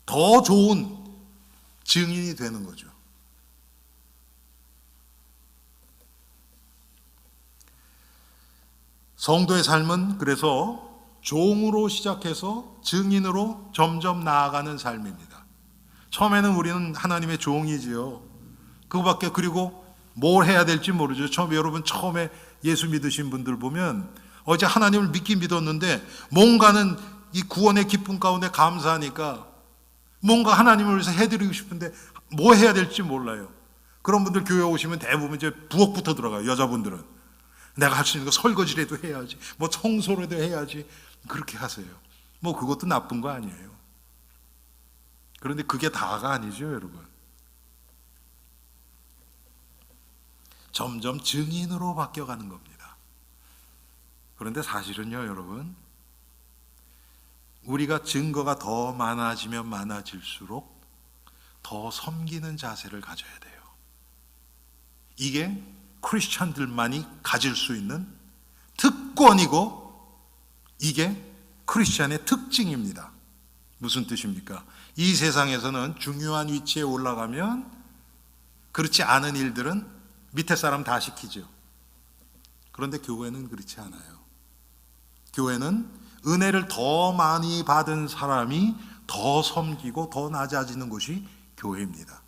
더 좋은 증인이 되는 거죠. 성도의 삶은 그래서 종으로 시작해서 증인으로 점점 나아가는 삶입니다. 처음에는 우리는 하나님의 종이지요. 그거밖에, 그리고 뭘 해야 될지 모르죠. 여러분 처음에 예수 믿으신 분들 보면 어제 하나님을 믿긴 믿었는데 뭔가는 이 구원의 기쁨 가운데 감사하니까 뭔가 하나님을 위해서 해드리고 싶은데 뭐 해야 될지 몰라요. 그런 분들 교회 오시면 대부분 이제 부엌부터 들어가요. 여자분들은 내가 할 수 있는 거 설거지라도 해야지, 뭐 청소라도 해야지, 그렇게 하세요. 뭐 그것도 나쁜 거 아니에요. 그런데 그게 다가 아니죠, 여러분. 점점 증인으로 바뀌어가는 겁니다. 그런데 사실은요, 여러분, 우리가 증거가 더 많아지면 많아질수록 더 섬기는 자세를 가져야 돼요. 이게 크리스찬들만이 가질 수 있는 특권이고, 이게 크리스찬의 특징입니다. 무슨 뜻입니까? 이 세상에서는 중요한 위치에 올라가면 그렇지 않은 일들은 밑에 사람 다 시키죠. 그런데 교회는 그렇지 않아요. 교회는 은혜를 더 많이 받은 사람이 더 섬기고 더 낮아지는 곳이 교회입니다.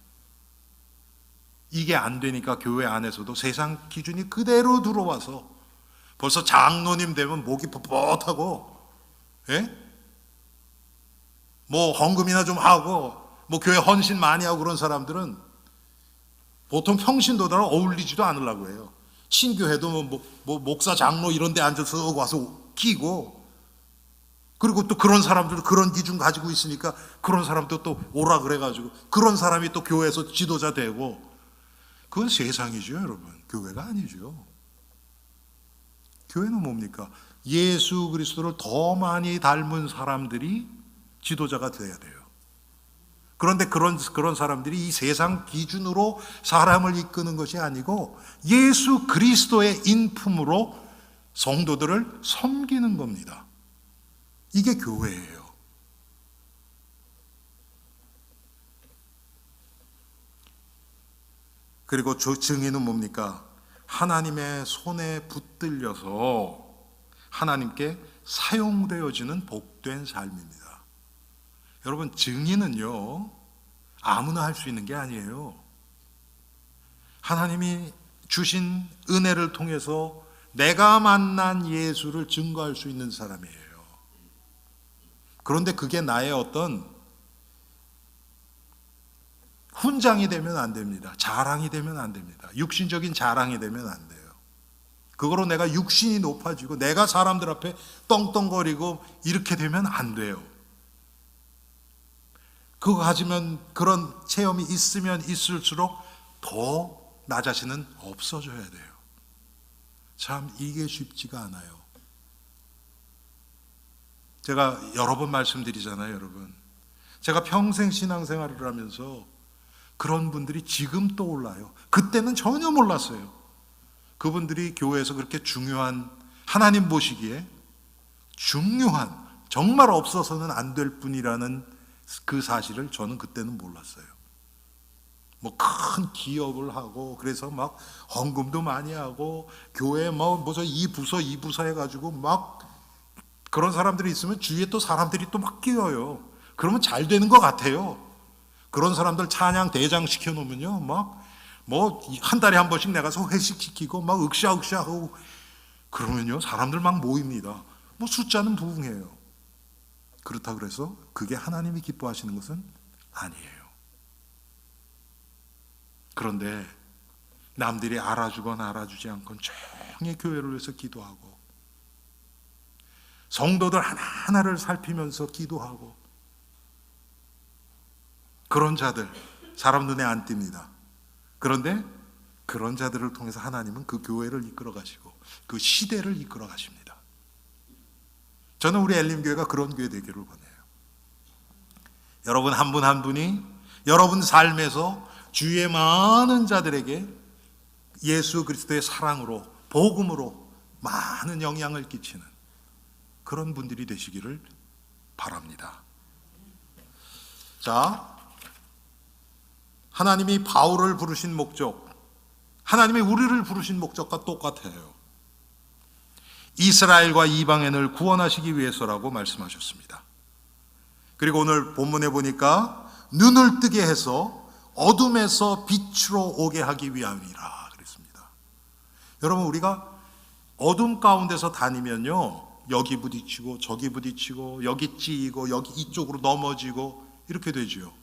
이게 안 되니까 교회 안에서도 세상 기준이 그대로 들어와서 벌써 장로님 되면 목이 뻣뻣하고, 예? 뭐 헌금이나 좀 하고 뭐 교회 헌신 많이 하고 그런 사람들은 보통 평신도들하고 어울리지도 않으려고 해요. 친교회도 뭐 목사 장로 이런 데 앉아서 와서 끼고, 그리고 또 그런 사람들도 그런 기준 가지고 있으니까 그런 사람도 또 오라 그래가지고 그런 사람이 또 교회에서 지도자 되고, 그건 세상이죠, 여러분. 교회가 아니죠. 교회는 뭡니까? 예수 그리스도를 더 많이 닮은 사람들이 지도자가 되어야 돼요. 그런데 그런 사람들이 이 세상 기준으로 사람을 이끄는 것이 아니고 예수 그리스도의 인품으로 성도들을 섬기는 겁니다. 이게 교회예요. 그리고 증인은 뭡니까? 하나님의 손에 붙들려서 하나님께 사용되어지는 복된 삶입니다. 여러분, 증인은요, 아무나 할 수 있는 게 아니에요. 하나님이 주신 은혜를 통해서 내가 만난 예수를 증거할 수 있는 사람이에요. 그런데 그게 나의 어떤 훈장이 되면 안 됩니다. 자랑이 되면 안 됩니다. 육신적인 자랑이 되면 안 돼요. 그거로 내가 육신이 높아지고 내가 사람들 앞에 떵떵거리고 이렇게 되면 안 돼요. 그거 가지면, 그런 체험이 있으면 있을수록 더 나 자신은 없어져야 돼요. 참 이게 쉽지가 않아요. 제가 여러 번 말씀드리잖아요, 여러분. 제가 평생 신앙생활을 하면서 그런 분들이 지금 떠올라요. 그때는 전혀 몰랐어요. 그분들이 교회에서 그렇게 중요한, 하나님 보시기에 중요한, 정말 없어서는 안 될 분이라는 그 사실을 저는 그때는 몰랐어요. 뭐 큰 기업을 하고, 그래서 막 헌금도 많이 하고, 교회 무슨 이 부서 해가지고 막 그런 사람들이 있으면 주위에 또 사람들이 또 막 끼어요. 그러면 잘 되는 것 같아요. 그런 사람들 찬양 대장 시켜놓으면요, 막 뭐 한 달에 한 번씩 내가서 회식 시키고 막 으쌰으쌰하고 그러면요, 사람들 막 모입니다. 뭐 숫자는 부응해요. 그렇다고 그래서 그게 하나님이 기뻐하시는 것은 아니에요. 그런데 남들이 알아주건 알아주지 않건 조용히 교회를 위해서 기도하고, 성도들 하나하나를 살피면서 기도하고, 그런 자들 사람 눈에 안 띕니다. 그런데 그런 자들을 통해서 하나님은 그 교회를 이끌어 가시고 그 시대를 이끌어 가십니다. 저는 우리 엘림교회가 그런 교회 되기를 원해요. 여러분 한 분 한 분이 여러분 삶에서 주위의 많은 자들에게 예수 그리스도의 사랑으로, 복음으로 많은 영향을 끼치는 그런 분들이 되시기를 바랍니다. 자, 하나님이 바울을 부르신 목적, 하나님이 우리를 부르신 목적과 똑같아요. 이스라엘과 이방인을 구원하시기 위해서라고 말씀하셨습니다. 그리고 오늘 본문에 보니까 눈을 뜨게 해서 어둠에서 빛으로 오게 하기 위함이라 그랬습니다. 여러분, 우리가 어둠 가운데서 다니면요, 여기 부딪히고 저기 부딪히고 여기 찌이고 여기 이쪽으로 넘어지고 이렇게 되죠.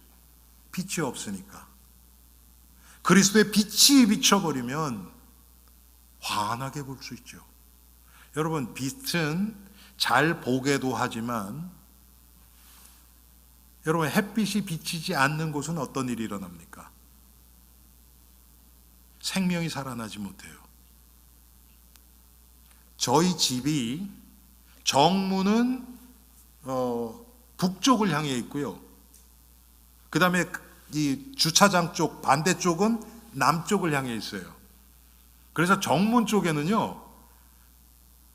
빛이 없으니까. 그리스도의 빛이 비춰버리면 환하게 볼 수 있죠. 여러분, 빛은 잘 보게도 하지만 여러분, 햇빛이 비치지 않는 곳은 어떤 일이 일어납니까? 생명이 살아나지 못해요. 저희 집이 정문은 북쪽을 향해 있고요. 그 다음에 이 주차장 쪽 반대쪽은 남쪽을 향해 있어요. 그래서 정문 쪽에는요,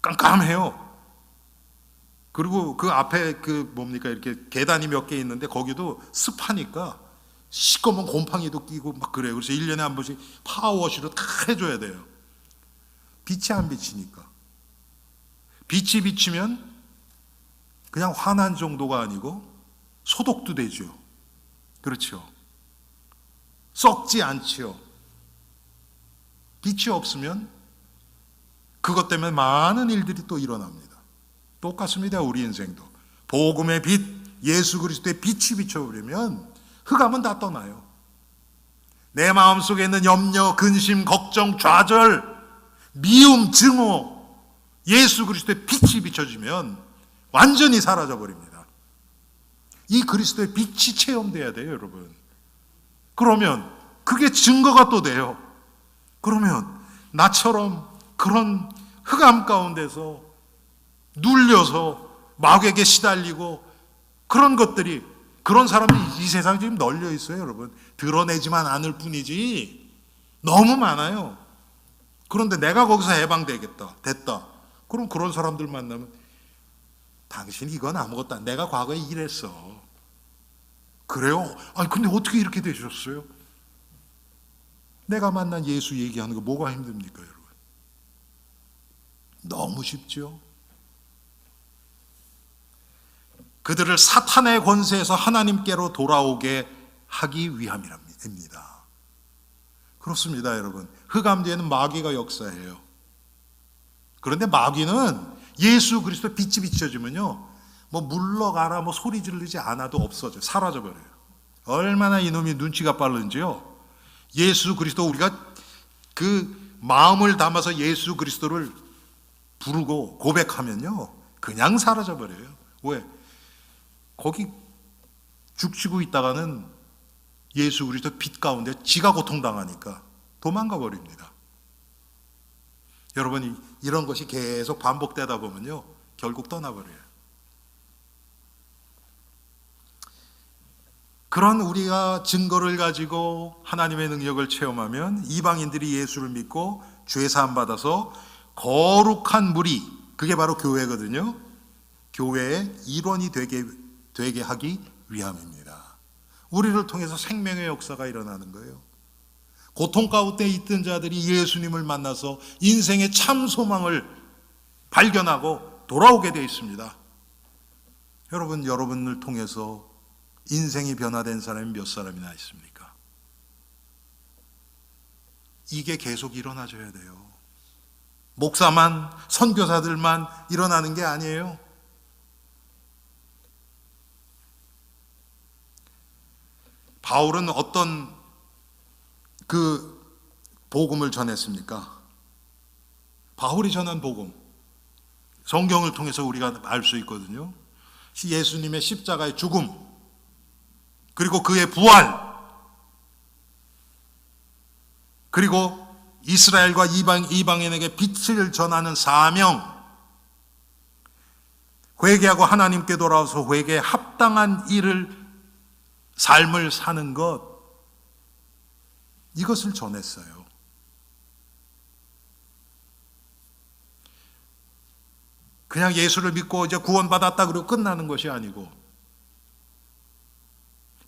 깜깜해요. 그리고 그 앞에 이렇게 계단이 몇 개 있는데 거기도 습하니까 시꺼먼 곰팡이도 끼고 막 그래요. 그래서 1년에 한 번씩 파워워시로 다 해줘야 돼요. 빛이 안 비치니까. 빛이 비치면 그냥 환한 정도가 아니고 소독도 되죠. 그렇죠. 썩지 않지요. 빛이 없으면 그것 때문에 많은 일들이 또 일어납니다. 똑같습니다. 우리 인생도 복음의 빛, 예수 그리스도의 빛이 비춰버리면 흑암은 다 떠나요. 내 마음속에 있는 염려, 근심, 걱정, 좌절, 미움, 증오, 예수 그리스도의 빛이 비춰지면 완전히 사라져버립니다. 이 그리스도의 빛이 체험돼야 돼요, 여러분. 그러면 그게 증거가 또 돼요. 그러면 나처럼 그런 흑암 가운데서 눌려서 마귀에게 시달리고 그런 것들이, 그런 사람들이 이 세상에 지금 널려 있어요, 여러분. 드러내지만 않을 뿐이지 너무 많아요. 그런데 내가 거기서 해방되겠다, 됐다. 그럼 그런 사람들 만나면 당신 이건 아무것도 안, 내가 과거에 이랬어. 그래요? 아니 근데 어떻게 이렇게 되셨어요? 내가 만난 예수 얘기하는 거 뭐가 힘듭니까, 여러분? 너무 쉽죠? 그들을 사탄의 권세에서 하나님께로 돌아오게 하기 위함입니다. 그렇습니다, 여러분. 흑암 뒤에는 마귀가 역사해요. 그런데 마귀는 예수 그리스도 빛이 비춰지면요, 뭐 물러가라, 뭐 소리 지르지 않아도 없어져요. 사라져버려요. 얼마나 이놈이 눈치가 빠른지요. 예수 그리스도, 우리가 그 마음을 담아서 예수 그리스도를 부르고 고백하면요, 그냥 사라져버려요. 왜? 거기 죽치고 있다가는 예수 그리스도 빛 가운데 지가 고통당하니까 도망가 버립니다. 여러분이 이런 것이 계속 반복되다 보면요, 결국 떠나버려요. 그런 우리가 증거를 가지고 하나님의 능력을 체험하면 이방인들이 예수를 믿고 죄사함 받아서 거룩한 무리, 그게 바로 교회거든요. 교회의 일원이 되게 하기 위함입니다. 우리를 통해서 생명의 역사가 일어나는 거예요. 고통 가운데 있던 자들이 예수님을 만나서 인생의 참 소망을 발견하고 돌아오게 되어 있습니다. 여러분, 여러분을 통해서 인생이 변화된 사람이 몇 사람이나 있습니까? 이게 계속 일어나줘야 돼요. 목사만, 선교사들만 일어나는 게 아니에요. 바울은 어떤 그 복음을 전했습니까? 바울이 전한 복음, 성경을 통해서 우리가 알 수 있거든요. 예수님의 십자가의 죽음, 그리고 그의 부활, 그리고 이스라엘과 이방인에게 빛을 전하는 사명, 회개하고 하나님께 돌아와서 회개에 합당한 삶을 사는 것, 이것을 전했어요. 그냥 예수를 믿고 이제 구원받았다 그러고 끝나는 것이 아니고,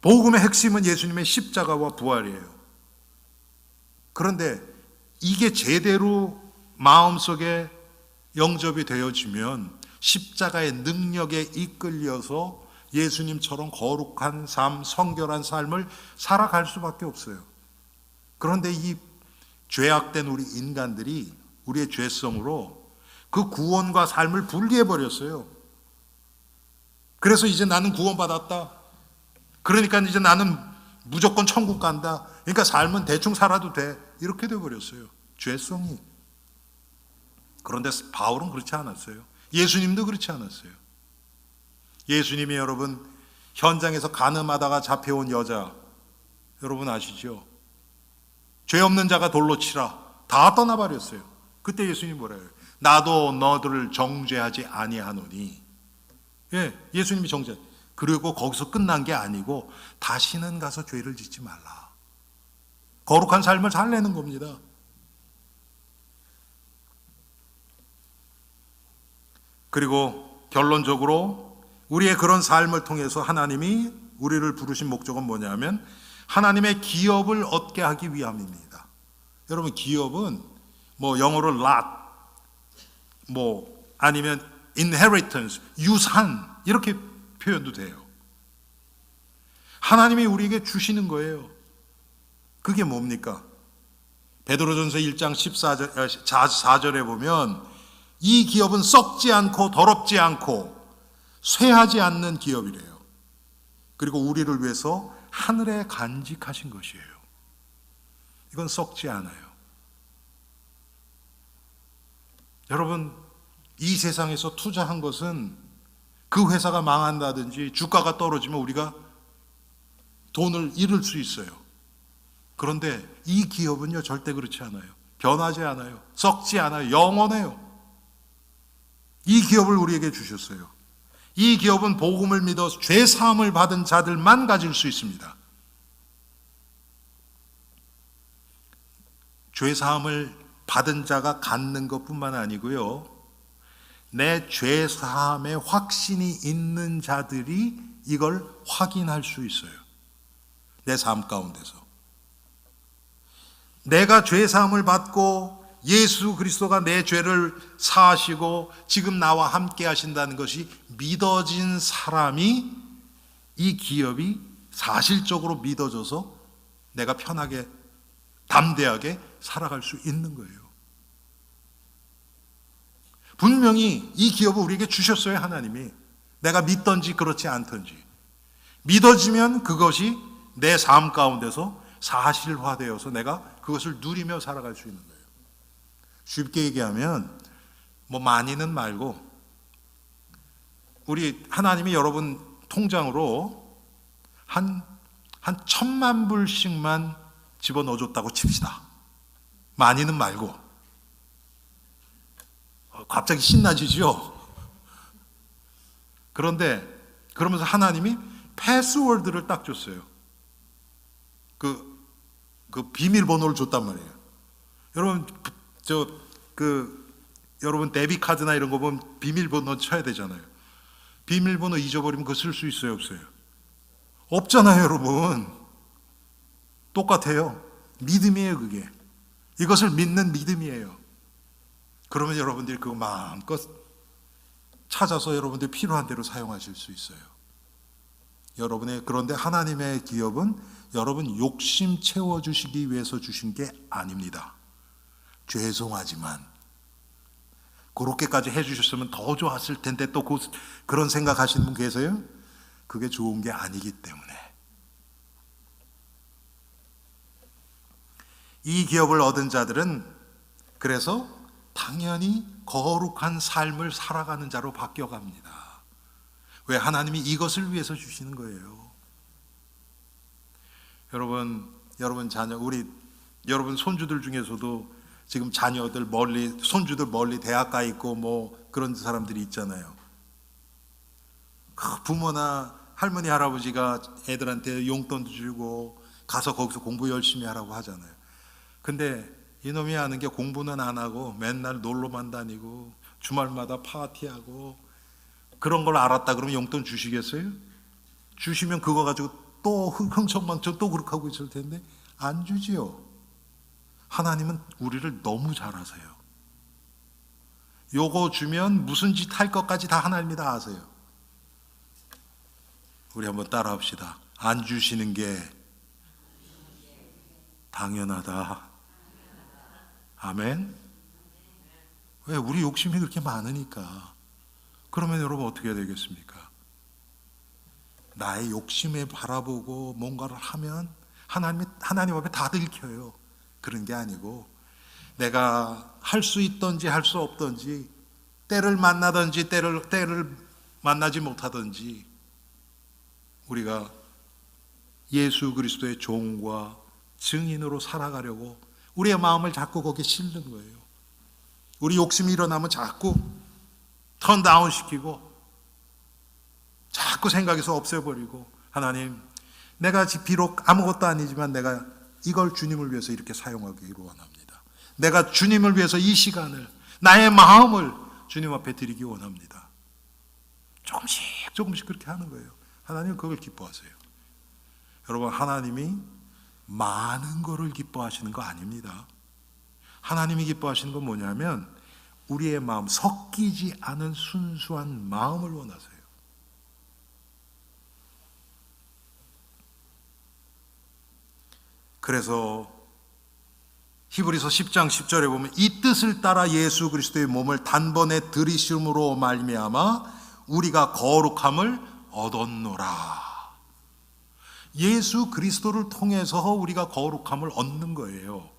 복음의 핵심은 예수님의 십자가와 부활이에요. 그런데 이게 제대로 마음속에 영접이 되어지면 십자가의 능력에 이끌려서 예수님처럼 거룩한 삶, 성결한 삶을 살아갈 수밖에 없어요. 그런데 이 죄악된 우리 인간들이 우리의 죄성으로 그 구원과 삶을 분리해 버렸어요. 그래서 이제 나는 구원받았다. 그러니까 이제 나는 무조건 천국 간다. 그러니까 삶은 대충 살아도 돼. 이렇게 돼 버렸어요. 죄성이. 그런데 바울은 그렇지 않았어요. 예수님도 그렇지 않았어요. 예수님이 여러분 현장에서 간음하다가 잡혀온 여자 여러분 아시죠? 죄 없는 자가 돌로 치라. 다 떠나버렸어요. 그때 예수님이 뭐라 해요? 나도 너들을 정죄하지 아니하노니. 예, 예수님이 정죄. 그리고 거기서 끝난 게 아니고 다시는 가서 죄를 짓지 말라. 거룩한 삶을 살려는 겁니다. 그리고 결론적으로 우리의 그런 삶을 통해서 하나님이 우리를 부르신 목적은 뭐냐면 하나님의 기업을 얻게 하기 위함입니다. 여러분 기업은 뭐 영어로 lot, 뭐 아니면 inheritance, 유산 이렇게 표현도 돼요. 하나님이 우리에게 주시는 거예요. 그게 뭡니까? 베드로전서 1장 4절에 보면 이 기업은 썩지 않고 더럽지 않고 쇠하지 않는 기업이래요. 그리고 우리를 위해서 하늘에 간직하신 것이에요. 이건 썩지 않아요. 여러분 이 세상에서 투자한 것은 그 회사가 망한다든지 주가가 떨어지면 우리가 돈을 잃을 수 있어요. 그런데 이 기업은요 절대 그렇지 않아요. 변하지 않아요. 썩지 않아요. 영원해요. 이 기업을 우리에게 주셨어요. 이 기업은 복음을 믿어 죄 사함을 받은 자들만 가질 수 있습니다. 죄 사함을 받은 자가 갖는 것뿐만 아니고요. 내 죄 사함의 확신이 있는 자들이 이걸 확인할 수 있어요. 내 삶 가운데서. 내가 죄 사함을 받고 예수 그리스도가 내 죄를 사하시고 지금 나와 함께 하신다는 것이 믿어진 사람이 이 기업이 사실적으로 믿어져서 내가 편하게 담대하게 살아갈 수 있는 거예요. 분명히 이 기업을 우리에게 주셨어요. 하나님이. 내가 믿던지 그렇지 않던지 믿어지면 그것이 내 삶 가운데서 사실화되어서 내가 그것을 누리며 살아갈 수 있는 거예요. 쉽게 얘기하면 뭐 많이는 말고 우리 하나님이 여러분 통장으로 한 1,000만 불씩만 집어넣어줬다고 칩시다. 많이는 말고. 갑자기 신나지죠? 그런데 그러면서 하나님이 패스워드를 딱 줬어요. 그 비밀번호를 줬단 말이에요. 여러분 여러분 데뷔 카드나 이런 거 보면 비밀번호 쳐야 되잖아요. 비밀번호 잊어버리면 그거 쓸 수 있어요, 없어요? 없잖아요, 여러분. 똑같아요. 믿음이에요, 그게. 이것을 믿는 믿음이에요. 그러면 여러분들이 그거 마음껏 찾아서 여러분들이 필요한 대로 사용하실 수 있어요. 그런데 하나님의 기업은 여러분 욕심 채워주시기 위해서 주신 게 아닙니다. 죄송하지만 그렇게까지 해주셨으면 더 좋았을 텐데 또 그런 생각하시는 분 계세요? 그게 좋은 게 아니기 때문에. 이 기업을 얻은 자들은 그래서 당연히 거룩한 삶을 살아가는 자로 바뀌어갑니다. 왜? 하나님이 이것을 위해서 주시는 거예요. 여러분 자녀, 여러분 손주들 중에서도 지금 자녀들 손주들 멀리 대학 가 있고 뭐 그런 사람들이 있잖아요. 부모나 할머니 할아버지가 애들한테 용돈도 주고 가서 거기서 공부 열심히 하라고 하잖아요. 근데 이놈이 하는 게 공부는 안 하고 맨날 놀러만 다니고 주말마다 파티하고 그런 걸 알았다 그러면 용돈 주시겠어요? 주시면 그거 가지고 또 흥청망청 또 그렇게 하고 있을 텐데 안 주지요. 하나님은 우리를 너무 잘 아세요. 요거 주면 무슨 짓 할 것까지 다 하나님이 다 아세요. 우리 한번 따라 합시다. 안 주시는 게 당연하다. 아멘. 왜? 우리 욕심이 그렇게 많으니까. 그러면 여러분 어떻게 해야 되겠습니까? 나의 욕심에 바라보고 뭔가를 하면 하나님 앞에 다 들켜요. 그런 게 아니고 내가 할 수 있든지 할 수 없든지, 때를 만나든지 때를 만나지 못하든지, 우리가 예수 그리스도의 종과 증인으로 살아가려고 우리의 마음을 자꾸 거기에 싣는 거예요. 우리 욕심이 일어나면 자꾸 턴다운 시키고 자꾸 생각에서 없애버리고, 하나님, 내가 비록 아무것도 아니지만 내가 이걸 주님을 위해서 이렇게 사용하기를 원합니다. 내가 주님을 위해서 이 시간을, 나의 마음을 주님 앞에 드리기 원합니다. 조금씩 그렇게 하는 거예요. 하나님은 그걸 기뻐하세요. 여러분, 하나님이 많은 거를 기뻐하시는 거 아닙니다. 하나님이 기뻐하시는 건 뭐냐면 우리의 마음, 섞이지 않은 순수한 마음을 원하세요. 그래서 히브리서 10장 10절에 보면 이 뜻을 따라 예수 그리스도의 몸을 단번에 들이심으로 말미암아 우리가 거룩함을 얻었노라. 예수 그리스도를 통해서 우리가 거룩함을 얻는 거예요.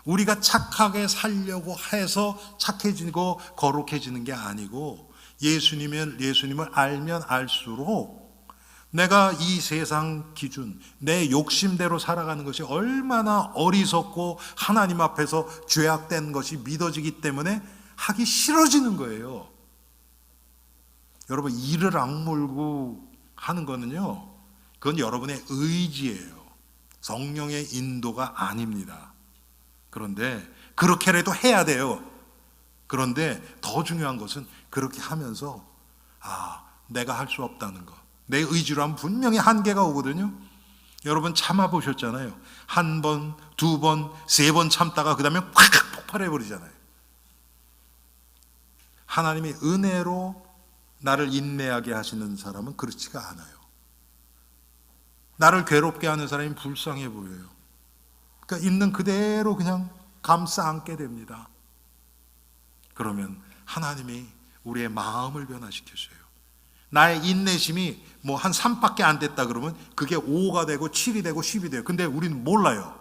우리가 착하게 살려고 해서 착해지고 거룩해지는 게 아니고, 예수님을 알면 알수록 내가 이 세상 기준, 내 욕심대로 살아가는 것이 얼마나 어리석고 하나님 앞에서 죄악된 것이 믿어지기 때문에 하기 싫어지는 거예요. 여러분, 이를 악물고 하는 거는요, 그건 여러분의 의지예요. 성령의 인도가 아닙니다. 그런데 그렇게라도 해야 돼요. 그런데 더 중요한 것은 그렇게 하면서 내가 할 수 없다는 것, 내 의지로 하면 분명히 한계가 오거든요. 여러분 참아보셨잖아요. 한 번, 두 번, 세 번 참다가 그 다음에 확 폭발해버리잖아요. 하나님이 은혜로 나를 인내하게 하시는 사람은 그렇지가 않아요. 나를 괴롭게 하는 사람이 불쌍해 보여요. 그러니까 있는 그대로 그냥 감싸 안게 됩니다. 그러면 하나님이 우리의 마음을 변화시켜줘요. 나의 인내심이 뭐 한 3밖에 안 됐다 그러면 그게 5가 되고 7이 되고 10이 돼요. 근데 우리는 몰라요.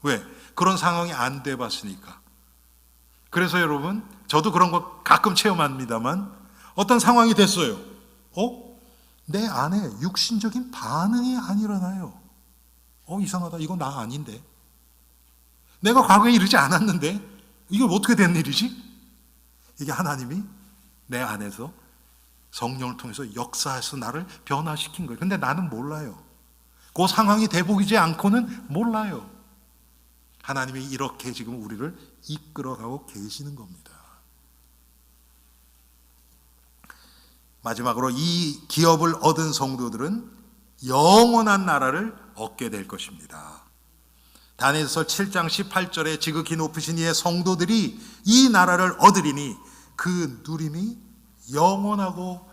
왜? 그런 상황이 안 돼 봤으니까. 그래서 여러분, 저도 그런 거 가끔 체험합니다만, 어떤 상황이 됐어요. 내 안에 육신적인 반응이 안 일어나요. 이상하다. 이거 나 아닌데. 내가 과거에 이러지 않았는데 이게 어떻게 된 일이지? 이게 하나님이 내 안에서 성령을 통해서 역사해서 나를 변화시킨 거예요. 근데 나는 몰라요. 그 상황이 돼보이지 않고는 몰라요. 하나님이 이렇게 지금 우리를 이끌어가고 계시는 겁니다. 마지막으로 이 기업을 얻은 성도들은 영원한 나라를 얻게 될 것입니다. 다니엘서 7장 18절에 지극히 높으신 이의 성도들이 이 나라를 얻으리니 그 누림이 영원하고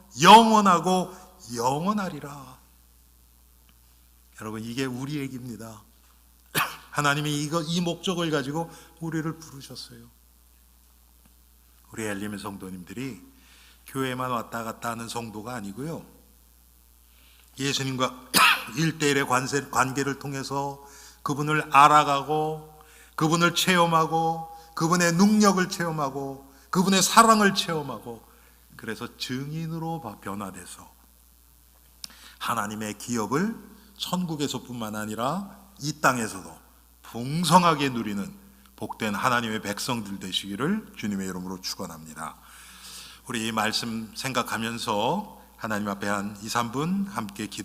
영원하리라. 여러분, 이게 우리 얘기입니다. 하나님이 이 목적을 가지고 우리를 부르셨어요. 우리 엘림의 성도님들이 교회만 왔다 갔다 하는 성도가 아니고요, 예수님과 1:1의 관계를 통해서 그분을 알아가고 그분을 체험하고 그분의 능력을 체험하고 그분의 사랑을 체험하고, 그래서 증인으로 변화돼서 하나님의 기업을 천국에서뿐만 아니라 이 땅에서도 풍성하게 누리는 복된 하나님의 백성들 되시기를 주님의 이름으로 축원합니다. 우리 이 말씀 생각하면서 하나님 앞에 한 2, 3분 함께 기도